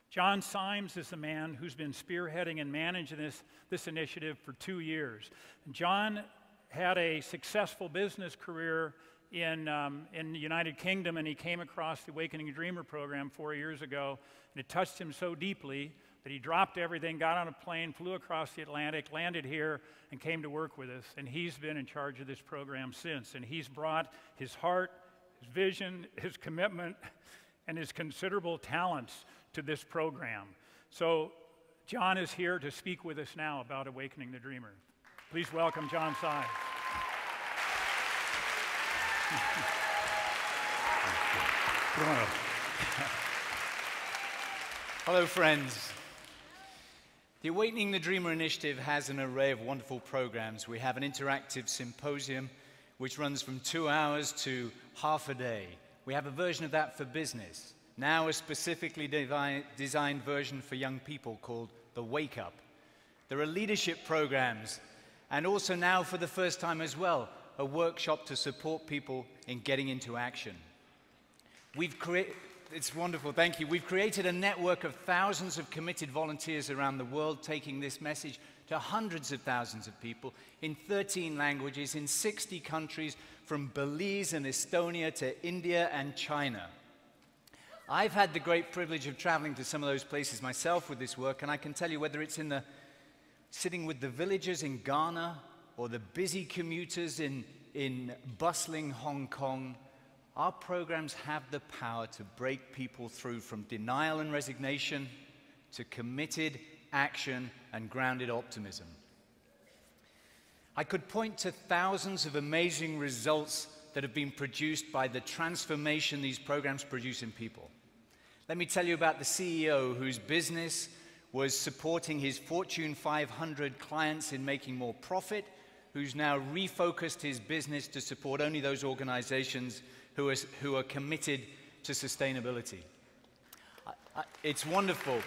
John Symes is the man who's been spearheading and managing this initiative for 2 years. And John had a successful business career in the United Kingdom, and he came across the Awakening Dreamer program 4 years ago, and it touched him so deeply that he dropped everything, got on a plane, flew across the Atlantic, landed here, and came to work with us. And he's been in charge of this program since, and he's brought his heart, his vision, his commitment, and his considerable talents to this program. So John is here to speak with us now about Awakening the Dreamer. Please welcome John Symes. Hello, friends. The Awakening the Dreamer initiative has an array of wonderful programs. We have an interactive symposium which runs from 2 hours to half a day. We have a version of that for business. Now a specifically designed version for young people called the Wake Up. There are leadership programs, and also now for the first time as well, a workshop to support people in getting into action. It's wonderful, thank you. We've created a network of thousands of committed volunteers around the world, taking this message to hundreds of thousands of people in 13 languages in 60 countries, from Belize and Estonia to India and China. I've had the great privilege of traveling to some of those places myself with this work, and I can tell you, whether it's sitting with the villagers in Ghana or the busy commuters in bustling Hong Kong, our programs have the power to break people through from denial and resignation to committed action and grounded optimism. I could point to thousands of amazing results that have been produced by the transformation these programs produce in people. Let me tell you about the CEO whose business was supporting his Fortune 500 clients in making more profit, who's now refocused his business to support only those organizations who are committed to sustainability. It's wonderful.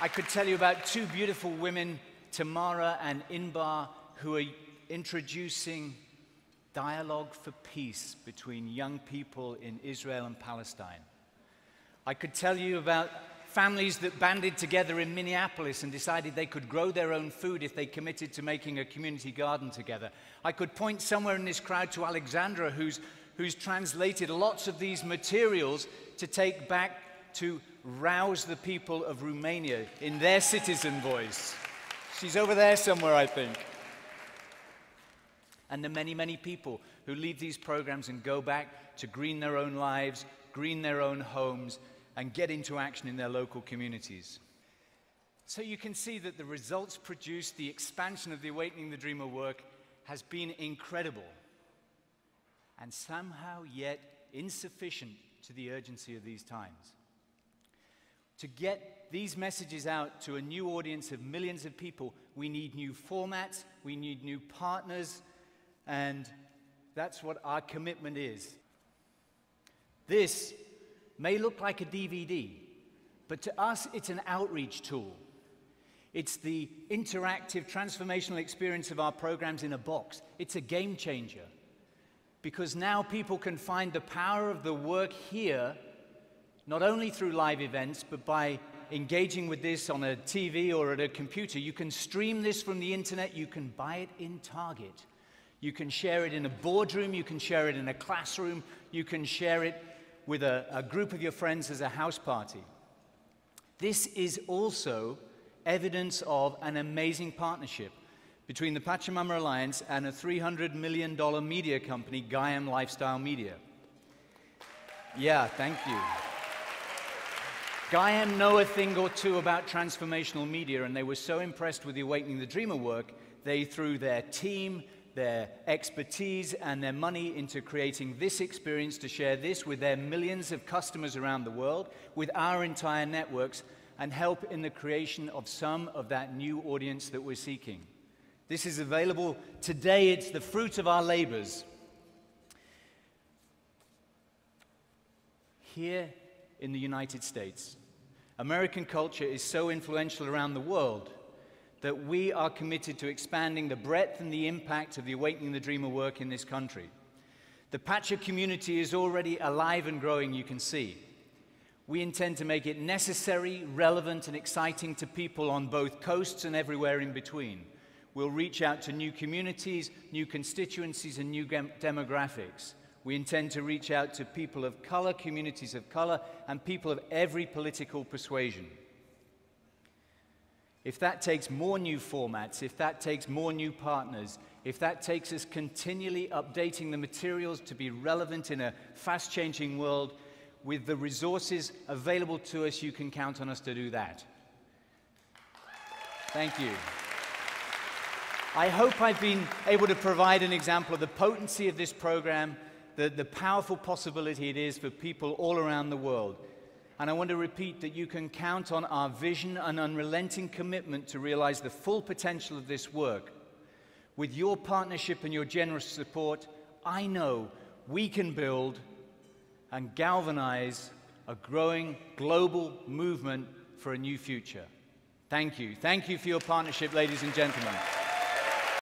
I could tell you about two beautiful women, Tamara and Inbar, who are introducing dialogue for peace between young people in Israel and Palestine. I could tell you about families that banded together in Minneapolis and decided they could grow their own food if they committed to making a community garden together. I could point somewhere in this crowd to Alexandra, who's translated lots of these materials to take back to rouse the people of Romania in their citizen voice. She's over there somewhere, I think. And the many, many people who leave these programs and go back to green their own lives, green their own homes, and get into action in their local communities. So you can see that the results produced, the expansion of the Awakening the Dreamer work has been incredible, and somehow yet insufficient to the urgency of these times. To get these messages out to a new audience of millions of people, we need new formats, we need new partners, and that's what our commitment is. This may look like a DVD, but to us it's an outreach tool. It's the interactive, transformational experience of our programs in a box. It's a game changer, because now people can find the power of the work here, not only through live events, but by engaging with this on a TV or at a computer. You can stream this from the internet, you can buy it in Target. You can share it in a boardroom, you can share it in a classroom, you can share it with a group of your friends as a house party. This is also evidence of an amazing partnership between the Pachamama Alliance and a $300 million media company, Gaiam Lifestyle Media. Yeah, thank you. Gaiam know a thing or two about transformational media, and they were so impressed with the Awakening the Dreamer work, they threw their team, their expertise, and their money into creating this experience to share this with their millions of customers around the world, with our entire networks, and help in the creation of some of that new audience that we're seeking. This is available today. It's the fruit of our labors. Here in the United States, American culture is so influential around the world that we are committed to expanding the breadth and the impact of the Awakening the Dreamer work in this country. The Pacha community is already alive and growing, you can see. We intend to make it necessary, relevant, and exciting to people on both coasts and everywhere in between. We'll reach out to new communities, new constituencies, and new demographics. We intend to reach out to people of color, communities of color, and people of every political persuasion. If that takes more new formats, if that takes more new partners, if that takes us continually updating the materials to be relevant in a fast-changing world, with the resources available to us, you can count on us to do that. Thank you. I hope I've been able to provide an example of the potency of this program, the powerful possibility it is for people all around the world. And I want to repeat that you can count on our vision and unrelenting commitment to realize the full potential of this work. With your partnership and your generous support, I know we can build and galvanize a growing global movement for a new future. Thank you. Thank you for your partnership, ladies and gentlemen.